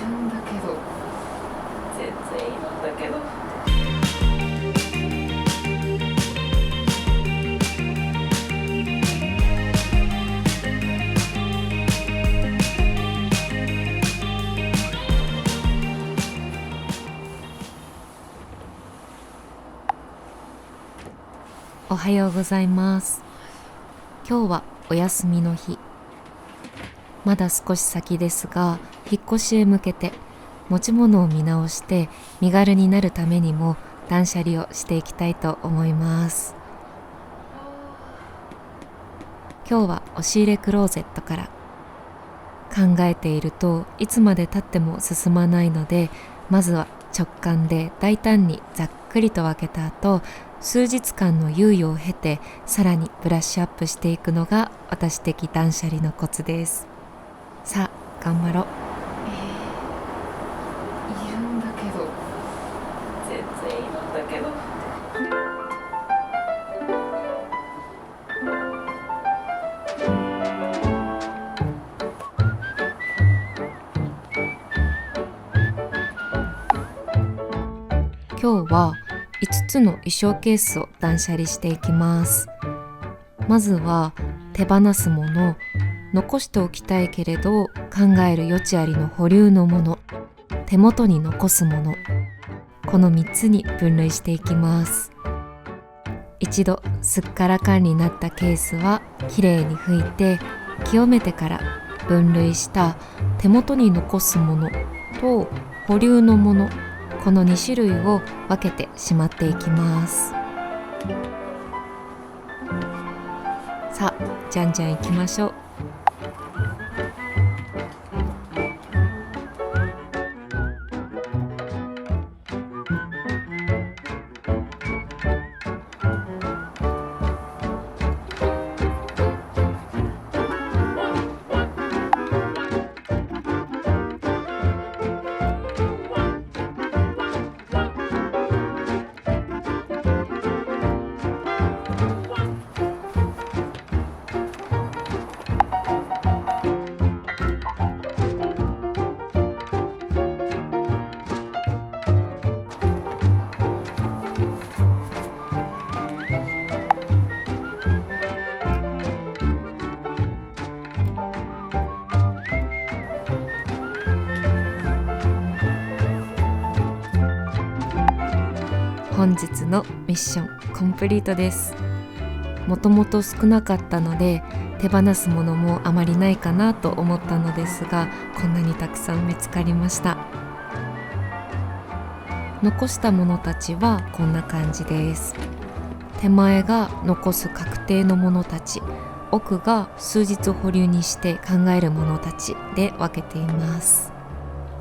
るんだけど、全然いるんだけど。おはようございます。今日はお休みの日。まだ少し先ですが、引っ越しへ向けて持ち物を見直して身軽になるためにも断捨離をしていきたいと思います。今日は押し入れクローゼットから。考えているといつまで経っても進まないので、まずは直感で大胆にざっくりと分けた後、数日間の猶予を経てさらにブラッシュアップしていくのが私的断捨離のコツです。さあ頑張ろう。いるんだけど、全然いるんだけど。今日は5つの衣装ケースを断捨離していきます。まずは手放すもの、残しておきたいけれど考える余地ありの保留のもの、手元に残すもの、この3つに分類していきます。一度すっからかんになったケースはきれいに拭いて清めてから分類した手元に残すものと保留のもの、この2種類を分けてしまっていきます。さあじゃんじゃんいきましょう。本日のミッションコンプリートです。もともと少なかったので手放すものもあまりないかなと思ったのですが、こんなにたくさん見つかりました。残したものたちはこんな感じです。手前が残す確定のものたち、奥が数日保留にして考えるものたちで分けています。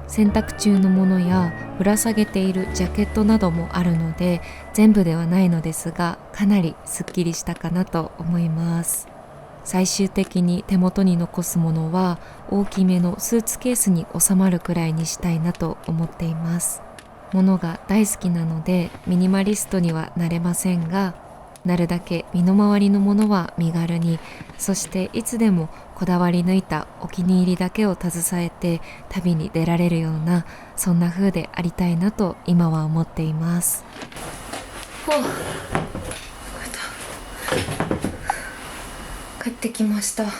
洗濯中のものやぶら下げているジャケットなどもあるので、全部ではないのですがかなりすっきりしたかなと思います。最終的に手元に残すものは大きめのスーツケースに収まるくらいにしたいなと思っています。物が大好きなのでミニマリストにはなれませんが、なるだけ身の回りのものは身軽に、そしていつでもこだわり抜いたお気に入りだけを携えて旅に出られるような、そんな風でありたいなと今は思っています。帰ってきました。ちょっ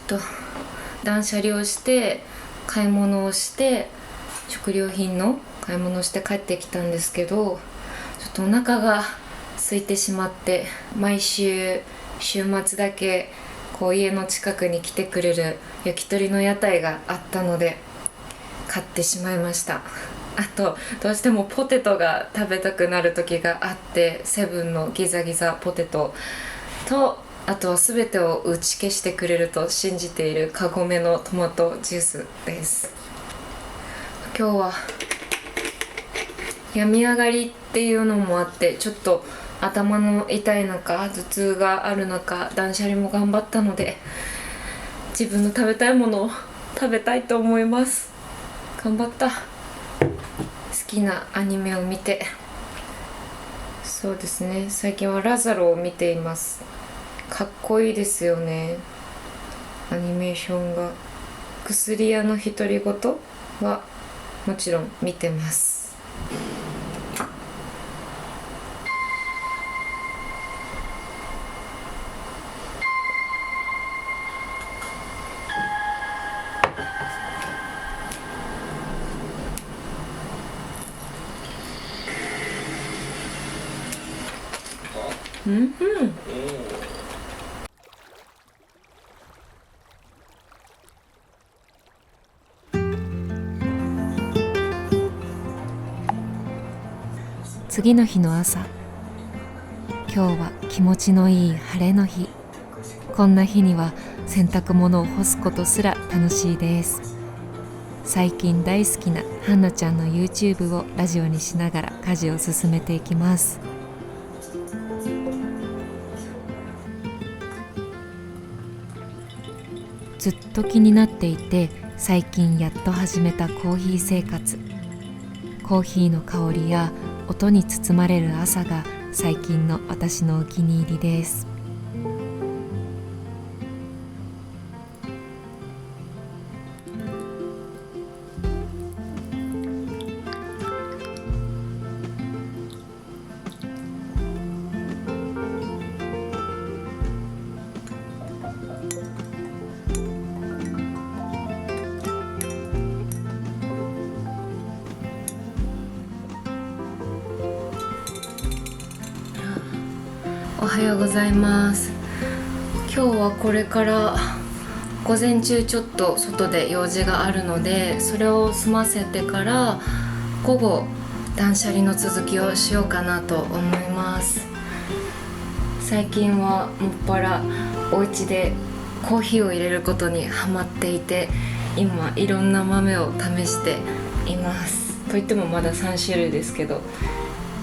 と断捨離をして買い物をして食料品の買い物をして帰ってきたんですけど、ちょっとお腹が空いてしまって、毎週週末だけ家の近くに来てくれる焼き鳥の屋台があったので買ってしまいました。あとどうしてもポテトが食べたくなる時があって、セブンのギザギザポテトと、あとは全てを打ち消してくれると信じているカゴメのトマトジュースです。今日は病み上がりっていうのもあって、ちょっと頭の痛い中、頭痛がある中、断捨離も頑張ったので、自分の食べたいものを食べたいと思います。頑張った。好きなアニメを見て、そうですね、最近はラザロを見ています。かっこいいですよね。アニメーションが薬屋の独り言はもちろん見てます。次の日の朝、今日は気持ちのいい晴れの日。こんな日には洗濯物を干すことすら楽しいです。最近大好きなはんなちゃんの YouTube をラジオにしながら家事を進めていきます。ずっと気になっていて、最近やっと始めたコーヒー生活。コーヒーの香りや音に包まれる朝が最近の私のお気に入りです。おはようございます。今日はこれから午前中ちょっと外で用事があるので、それを済ませてから午後断捨離の続きをしようかなと思います。最近はもっぱらお家でコーヒーを入れることにハマっていて、今いろんな豆を試しています。といってもまだ3種類ですけど、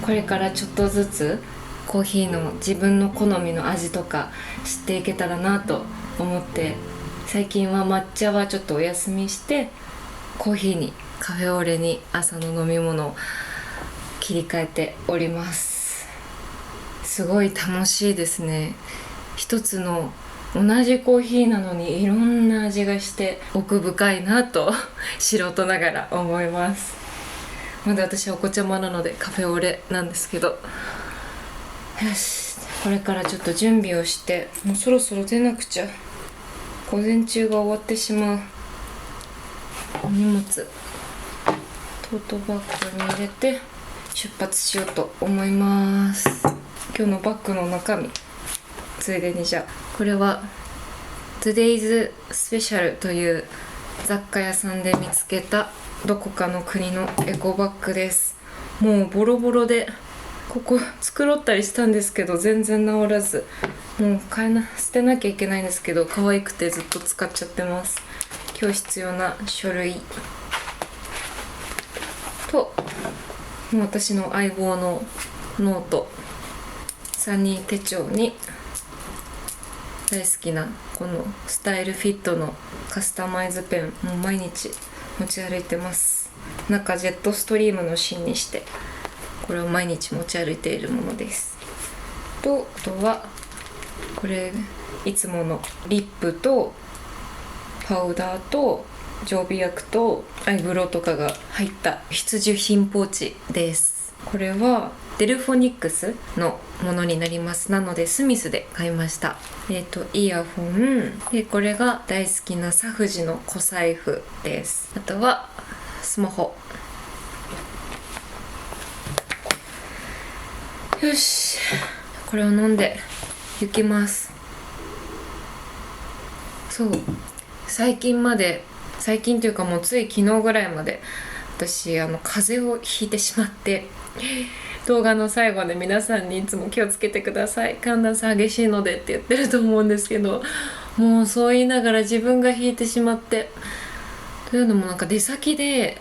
これからちょっとずつコーヒーの自分の好みの味とか知っていけたらなと思って、最近は抹茶はちょっとお休みして、コーヒーにカフェオレに朝の飲み物を切り替えております。すごい楽しいですね。一つの同じコーヒーなのにいろんな味がして奥深いなと素人ながら思います。まだ私はお子ちゃまなのでカフェオレなんですけど、よし、これからちょっと準備をして、もうそろそろ出なくちゃ。午前中が終わってしまう。荷物トートバッグに入れて出発しようと思います。今日のバッグの中身、ついでにじゃあ、これは Today's Special という雑貨屋さんで見つけたどこかの国のエコバッグです。もうボロボロで、ここ繕ったりしたんですけど全然治らず、もう捨てなきゃいけないんですけど、可愛くてずっと使っちゃってます。今日必要な書類と、もう私の相棒のノート、サニー手帳に大好きなこのスタイルフィットのカスタマイズペン、もう毎日持ち歩いてます。中ジェットストリームの芯にして、これを毎日持ち歩いているものです。と、あとはこれいつものリップとパウダーと常備薬とアイブロウとかが入った必需品ポーチです。これはデルフォニックスのものになります。なのでスミスで買いました。イヤホンで、これが大好きなサフジの小財布です。あとはスマホ。よし、これを飲んで行きます。そう、最近というかもうつい昨日ぐらいまで私風邪をひいてしまって、動画の最後で皆さんにいつも気をつけてください、寒暖差激しいのでって言ってると思うんですけど、もうそう言いながら自分がひいてしまって、というのもなんか出先で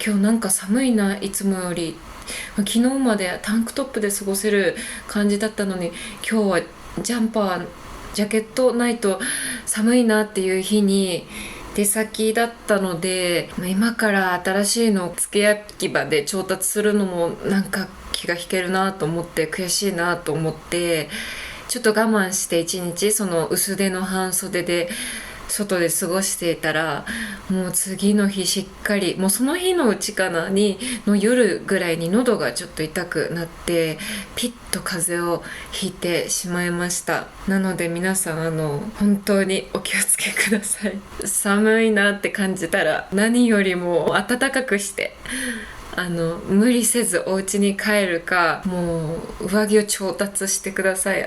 今日なんか寒いな、いつもより昨日までタンクトップで過ごせる感じだったのに、今日はジャンパージャケットないと寒いなっていう日に出先だったので、今から新しいのを付け焼き場で調達するのもなんか気が引けるなと思って、悔しいなと思って、ちょっと我慢して一日その薄手の半袖で外で過ごしていたら、もう次の日しっかり、もうその日のうちかなにの夜ぐらいに喉がちょっと痛くなって、ピッと風邪をひいてしまいました。なので皆さん本当にお気をつけください。寒いなって感じたら何よりも暖かくして、無理せずお家に帰るか、もう上着を調達してください。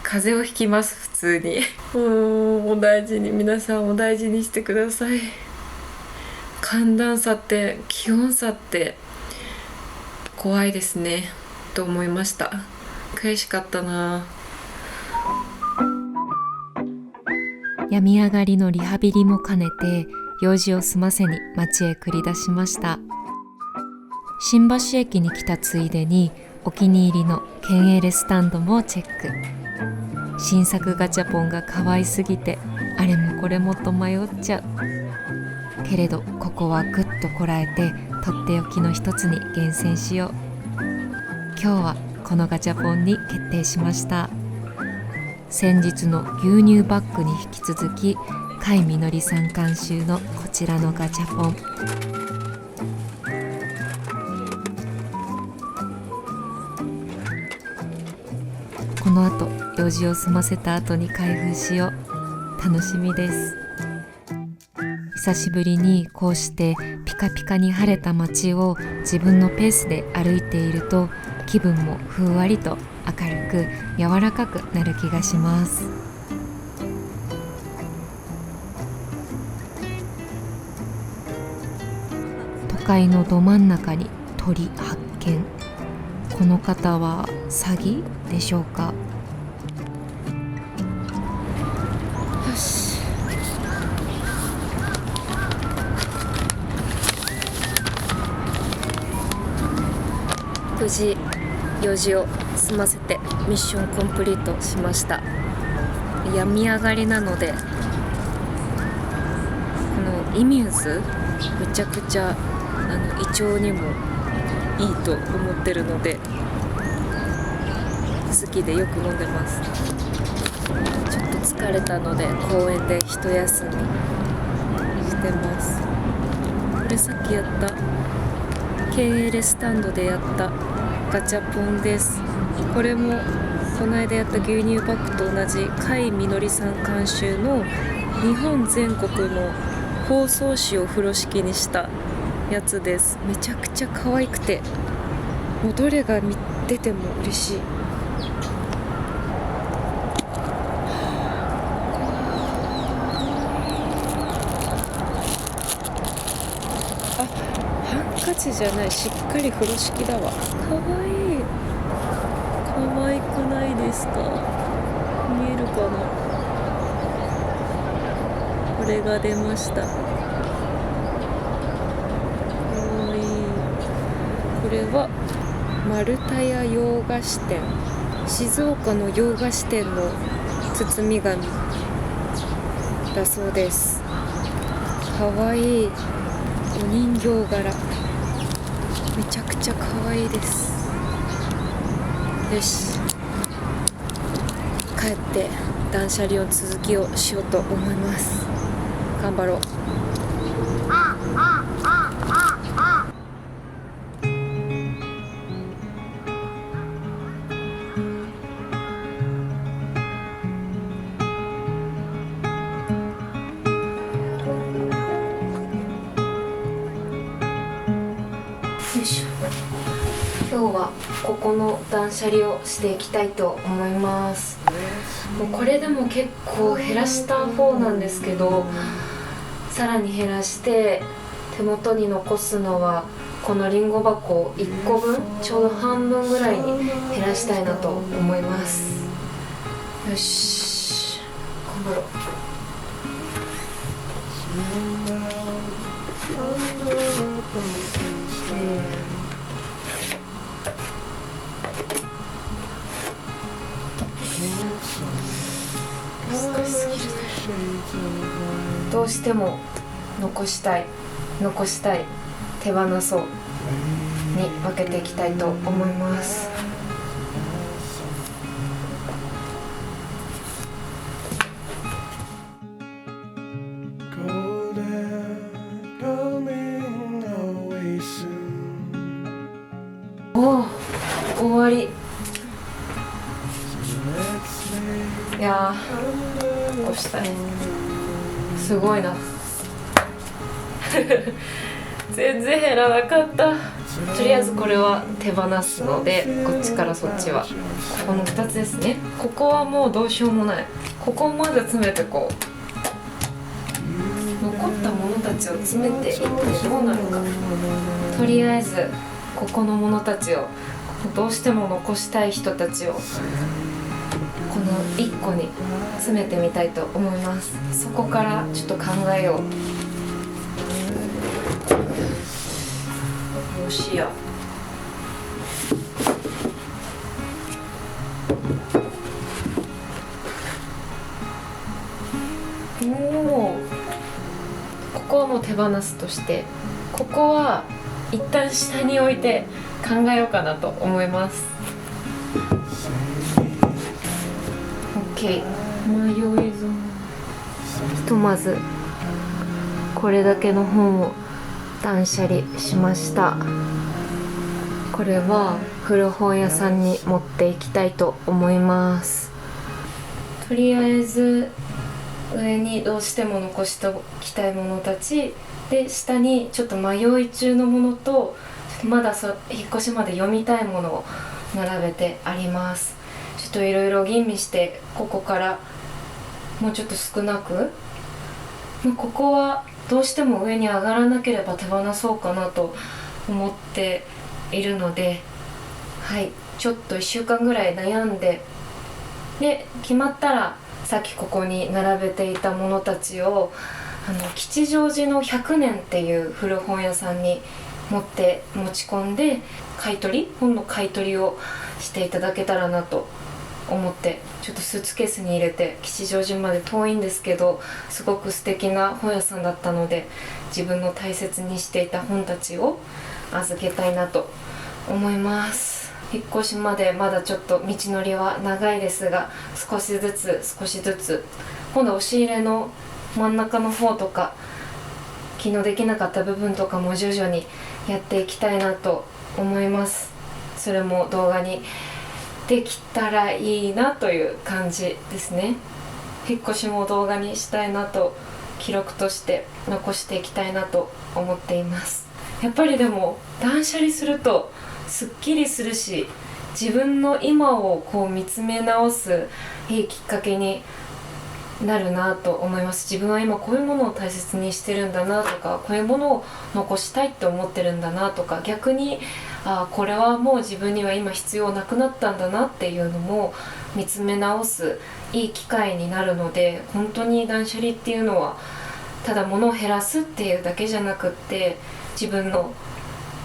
風邪をひきます、普通に。お大事に、皆さんお大事にしてください。寒暖差って、気温差って怖いですねと思いました。悔しかったな。病み上がりのリハビリも兼ねて用事を済ませに町へ繰り出しました。新橋駅に来たついでにお気に入りのケンエレスタンドもチェック。新作ガチャポンが可愛すぎてあれもこれもと迷っちゃうけれど、ここはぐっとこらえてとっておきの一つに厳選しよう。今日はこのガチャポンに決定しました。先日の牛乳バッグに引き続き甲斐みのりさん監修のこちらのガチャポン。この後用事を済ませた後に開封しよう。楽しみです。久しぶりにこうしてピカピカに晴れた街を自分のペースで歩いていると、気分もふんわりと明るく柔らかくなる気がします。都会のど真ん中に鳥発見。この方は詐欺でしょうか。よし、無事用事を済ませてミッションコンプリートしました。病み上がりなので、このイミューズめちゃくちゃ胃腸にもいいと思ってるので好きでよく飲んでます。ちょっと疲れたので公園で一休みしてます。これさっきやったケンエレスタンドでやったガチャポンです。これもこの間やった牛乳バッグと同じ甲斐みのりさん監修の日本全国の包装紙を風呂敷にしたやつです。めちゃくちゃ可愛くて、もうどれが出ても嬉しい。ハンカチじゃない、しっかり風呂敷だわ。かわいい。可愛くないですか？見えるかな？これが出ました。かわいい。これは丸田屋洋菓子店、静岡の洋菓子店の包み紙だそうです。かわいい。お人形柄、めちゃくちゃかわいいです。よし、帰って断捨離の続きをしようと思います。頑張ろう。よいしょ。今日はここの断捨離をしていきたいと思います。もうこれでも結構減らした方なんですけど、さらに減らして手元に残すのはこのりんご箱1個分、ちょうど半分ぐらいに減らしたいなと思います。よし、頑張ろう。難しすぎる。どうしても残したい、手放そうに分けていきたいと思います。り。いやー、こうしたい。すごいな。全然減らなかった。とりあえずこれは手放すので、こっちからそっちはこの2つですね。ここはもうどうしようもない。ここまで詰めてこう、残ったものたちを詰めていってどうなるか。とりあえずここのものたちを、どうしても残したい人たちをこの1個に詰めてみたいと思います。そこからちょっと考えよう。よしや。おお、ここはもう手放すとして、ここは一旦下に置いて考えようかなと思います。 OK。 迷いぞ。ひとまずこれだけの本を断捨離しました。これは古本屋さんに持っていきたいと思います。とりあえず上にどうしても残しておきたいものたちで、下にちょっと迷い中のものと、まだ引っ越しまで読みたいものを並べてあります。ちょっといろいろ吟味して、ここからもうちょっと少なく、ここはどうしても上に上がらなければ手放そうかなと思っているので、はい、ちょっと1週間ぐらい悩んで、で決まったらさっきここに並べていたものたちを吉祥寺の100年っていう古本屋さんに持ち込んで、本の買い取りをしていただけたらなと思って、ちょっとスーツケースに入れて、吉祥寺まで遠いんですけどすごく素敵な本屋さんだったので、自分の大切にしていた本たちを預けたいなと思います。引っ越しまでまだちょっと道のりは長いですが、少しずつ今度押し入れの真ん中の方とか、昨日できなかった部分とかも徐々にやっていきたいなと思います。それも動画にできたらいいなという感じですね。引っ越しも動画にしたいなと、記録として残していきたいなと思っています。やっぱりでも断捨離するとすっきりするし、自分の今をこう見つめ直すいいきっかけになるなと思います。自分は今こういうものを大切にしてるんだなとか、こういうものを残したいって思ってるんだなとか、逆にこれはもう自分には今必要なくなったんだなっていうのも見つめ直すいい機会になるので、本当に断捨離っていうのはただ物を減らすっていうだけじゃなくって、自分の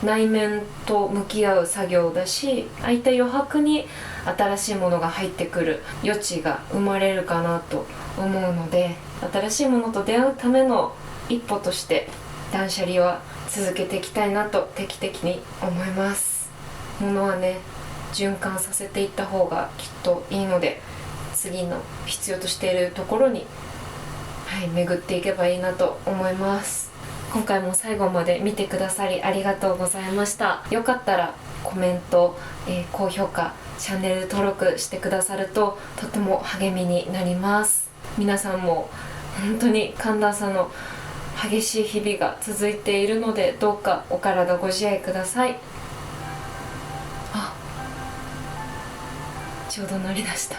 内面と向き合う作業だし、空いた余白に新しいものが入ってくる余地が生まれるかなと思うので、新しいものと出会うための一歩として断捨離は続けていきたいなと定期的に思います。物はね、循環させていった方がきっといいので、次の必要としているところに、巡っていけばいいなと思います。今回も最後まで見てくださりありがとうございました。よかったらコメント、高評価、チャンネル登録してくださるととても励みになります。皆さんも本当に寒暖差の激しい日々が続いているので、どうかお体ご自愛ください。ちょうど鳴り出した。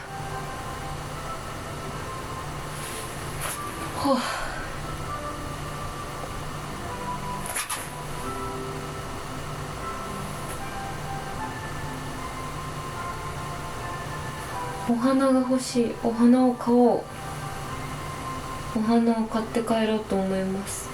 お花が欲しい。お花を買おう。お花を買って帰ろうと思います。